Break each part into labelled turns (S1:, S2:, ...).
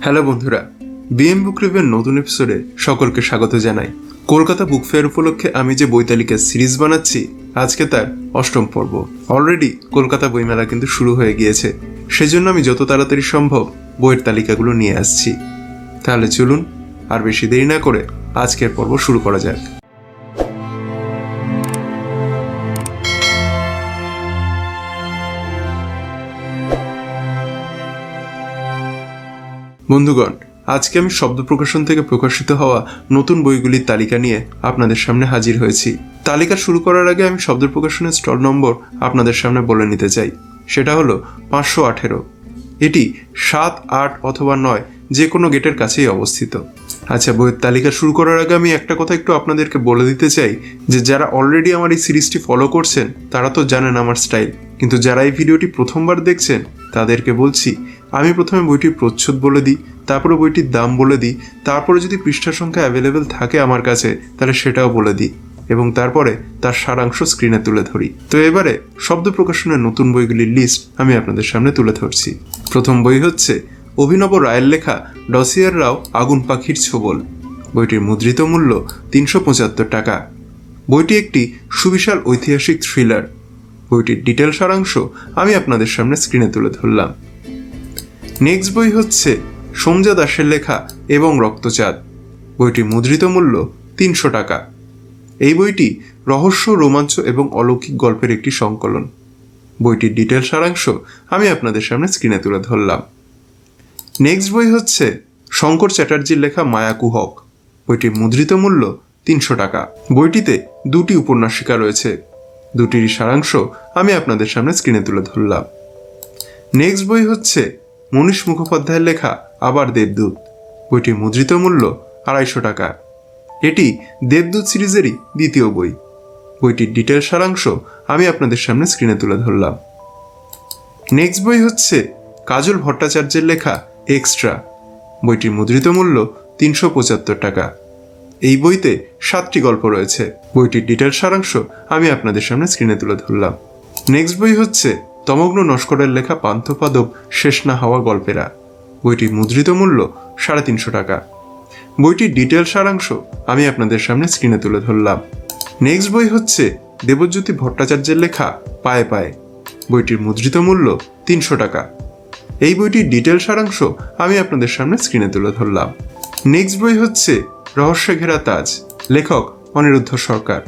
S1: Hello বন্ধুরা, BM বুক রিভিউর নতুন এপিসোডে সকলকে স্বাগত জানাই। কলকাতা বুক ফেয়ার উপলক্ষে আমি যে বই তালিকা সিরিজ বানাচ্ছি, আজকে তার 8ম পর্ব। অলরেডি কলকাতা বইমেলা কিন্তু শুরু হয়ে গিয়েছে, সেজন্য আমি যত তাড়াতাড়ি সম্ভব বইয়ের তালিকাগুলো নিয়ে আসছি। তাহলে চলুন আর বেশি দেরি না করে আজকের পর্ব শুরু করা যাক। বন্ধুগণ, আজকে আমি শব্দ প্রকাশন থেকে প্রকাশিত হওয়া নতুন বইগুলির তালিকা নিয়ে আপনাদের সামনে হাজির হয়েছি। তালিকা শুরু করার আগে আমি শব্দ প্রকাশনের স্টল নম্বর আপনাদের সামনে বলে নিতে চাই। সেটা হলো 518। এটি 7, 8 অথবা 9 যে কোনো গেটের কাছেই অবস্থিত। আচ্ছা, বইয়ের তালিকা শুরু করার আগে আমি একটা কথা একটু আপনাদেরকে বলে দিতে চাই যে যারা অলরেডি আমার এই সিরিজটি ফলো করছেন তারা তো জানেন আমার স্টাইল, কিন্তু যারা এই ভিডিওটি প্রথমবার দেখছেন তাদেরকে বলছি, আমি প্রথমে বইটির প্রচ্ছদ বলে দিই, তারপরে বইটির দাম বলে দিই, তারপরে যদি পৃষ্ঠা সংখ্যা অ্যাভেলেবেল থাকে আমার কাছে তাহলে সেটাও বলে দিই, এবং তারপরে তার সারাংশ স্ক্রিনে তুলে ধরি। তো এবারে শব্দ প্রকাশনের নতুন বইগুলির লিস্ট আমি আপনাদের সামনে তুলে ধরছি। প্রথম বই হচ্ছে অভিনব রায়ের লেখা ডসিয়ার রাও আগুন পাখির ছোবল। বইটির মুদ্রিত মূল্য 375 টাকা। বইটি একটি সুবিশাল ঐতিহাসিক থ্রিলার। বইটির ডিটেল সারাংশ আমি আপনাদের সামনে স্ক্রিনে তুলে ধরলাম। নেক্সট বই হচ্ছে সোমজা দাসের লেখা এবং রক্তচাঁদ। বইটির মুদ্রিত মূল্য 300 টাকা। এই বইটি রহস্য, রোমাঞ্চ এবং অলৌকিক গল্পের একটি সংকলন। বইটির ডিটেল সারাংশ আমি আপনাদের সামনে স্ক্রিনে তুলে ধরলাম। নেক্সট বই হচ্ছে শঙ্কর চ্যাটার্জির লেখা মায়াকুহক। বইটির মুদ্রিত মূল্য 300 টাকা। বইটিতে 2টি উপন্যাসিকা রয়েছে, দুটিরই সারাংশ আমি আপনাদের সামনে স্ক্রিনে তুলে ধরলাম। নেক্সট বই হচ্ছে মনীষ মুখোপাধ্যায়ের লেখা আবার দেবদূত। বইটির মুদ্রিত মূল্য 250 টাকা। এটি দেবদূত সিরিজেরই দ্বিতীয় বই। বইটির ডিটেল সারাংশ আমি আপনাদের সামনে স্ক্রিনে তুলে ধরলাম। নেক্সট বই হচ্ছে কাজল ভট্টাচার্যের লেখা এক্সট্রা। বইটির মুদ্রিত মূল্য 375 টাকা। এই বইতে 7টি গল্প রয়েছে। বইটির ডিটেল সারাংশ আমি আপনাদের সামনে স্ক্রিনে তুলে ধরলাম। নেক্সট বই হচ্ছে তমগ্ন নস্করের লেখা পান্থপাদব শেষ না হওয়া গল্পেরা। বইটির মুদ্রিত মূল্য 350 টাকা। বইটির ডিটেল সারাংশ আমি আপনাদের সামনে স্ক্রিনে তুলে ধরলাম। নেক্সট বই হচ্ছে দেবজ্যোতি ভট্টাচার্যের লেখা পায়ে পায়ে। বইটির মুদ্রিত মূল্য 300 টাকা। এই বইটির ডিটেল সারাংশ আমি আপনাদের সামনে স্ক্রিনে তুলে ধরলাম। নেক্সট বই হচ্ছে রহস্যে ঘেরা তাজ, লেখক অনিরুদ্ধ সরকার।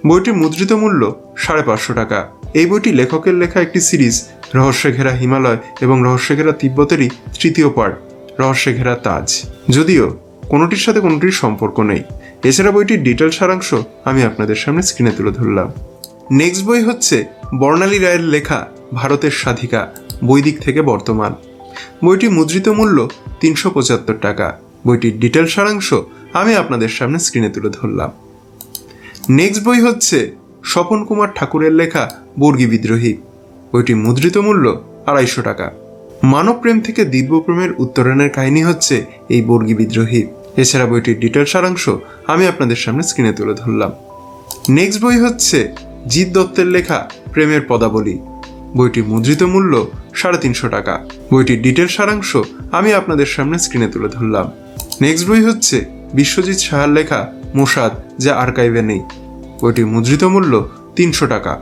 S1: বইটির মুদ্রিত মূল্য 550 টাকা। এই বইটি লেখকের লেখা একটি সিরিজ, রহস্যে ঘেরা হিমালয় এবং রহস্যে ঘেরা তিব্বতেরই তৃতীয় পার্ট রহস্যে ঘেরা তাজ, যদিও কোনোটির সাথে কোনোটির সম্পর্ক নেই। এছাড়া বইটির ডিটেল সারাংশ আমি আপনাদের সামনে স্ক্রিনে তুলে ধরলাম। নেক্সট বই হচ্ছে বর্ণালী রায়ের লেখা ভারতের স্বাধিকা, বৈদিক থেকে বর্তমান। বইটির মুদ্রিত মূল্য 375 টাকা। বইটির ডিটেল সারাংশ আমি আপনাদের সামনে স্ক্রিনে তুলে ধরলাম। নেক্সট বই হচ্ছে স্বপন কুমার ঠাকুরের লেখা বর্গী বিদ্রোহী। বইটির মুদ্রিত মূল্য 250 টাকা। মানব প্রেম থেকে দিব্যপ্রেমের উত্তরণের কাহিনী হচ্ছে এই বর্গী বিদ্রোহী। এছাড়া বইটির ডিটেল সারাংশ আমি আপনাদের সামনে স্ক্রিনে তুলে ধরলাম। নেক্সট বই হচ্ছে জিৎ দত্তের লেখা প্রেমের পদাবলী। বইটির মুদ্রিত মূল্য 350 টাকা। বইটির ডিটেল সারাংশ আমি আপনাদের সামনে স্ক্রিনে তুলে ধরলাম। নেক্সট বই হচ্ছে বিশ্বজিৎ সাহার লেখা মোসাদ, যা আর্কাইভে নেই। বইটির মুদ্রিত মূল্য 300 টাকা।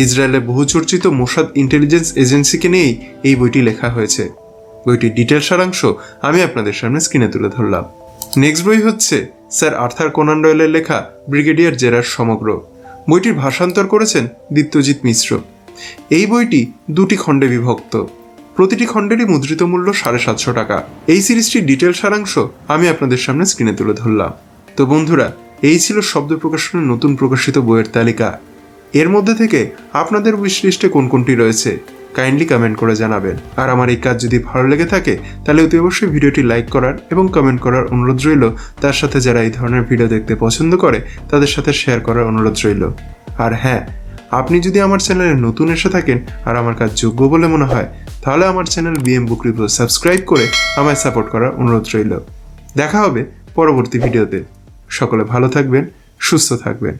S1: ইসরায়েলের বহুচর্চিত মোসাদ ইন্টেলিজেন্স এজেন্সিকে নিয়েই এই বইটি লেখা হয়েছে। বইটির ডিটেল সারাংশ আমি আপনাদের সামনে স্ক্রিনে তুলে ধরলাম। নেক্সট বই হচ্ছে স্যার আর্থার কোনান ডয়েলের লেখা ব্রিগেডিয়ার জেরার সমগ্র। বইটির ভাষান্তর করেছেন দীপ্তজিৎ মিশ্র। এই বইটি 2টি খণ্ডে বিভক্ত। প্রতিটি খণ্ডেরই মুদ্রিত মূল্য 750 টাকা। এই সিরিজটির ডিটেল সারাংশ আমি আপনাদের সামনে স্ক্রিনে তুলে ধরলাম। তো বন্ধুরা, এই ছিল শব্দ প্রকাশনের নতুন প্রকাশিত বইয়ের তালিকা। এর মধ্যে থেকে আপনাদের উইশ লিস্টে কোন কোনটি রয়েছে কাইন্ডলি কমেন্ট করে জানাবেন। আর আমার এই কাজ যদি ভালো লেগে থাকে তাহলে অতি অবশ্যই ভিডিওটি লাইক করার এবং কমেন্ট করার অনুরোধ রইল। তার সাথে যারা এই ধরনের ভিডিও দেখতে পছন্দ করে তাদের সাথে শেয়ার করার অনুরোধ রইল। আর হ্যাঁ, আপনি যদি আমার চ্যানেলে নতুন এসে থাকেন আর আমার কাজ যোগ্য বলে মনে হয় তাহলে আমার চ্যানেল বিএম বুক রিভিউ সাবস্ক্রাইব করে আমায় সাপোর্ট করার অনুরোধ রইল। দেখা হবে পরবর্তী ভিডিওতে। সকলে ভালো থাকবেন, সুস্থ থাকবেন।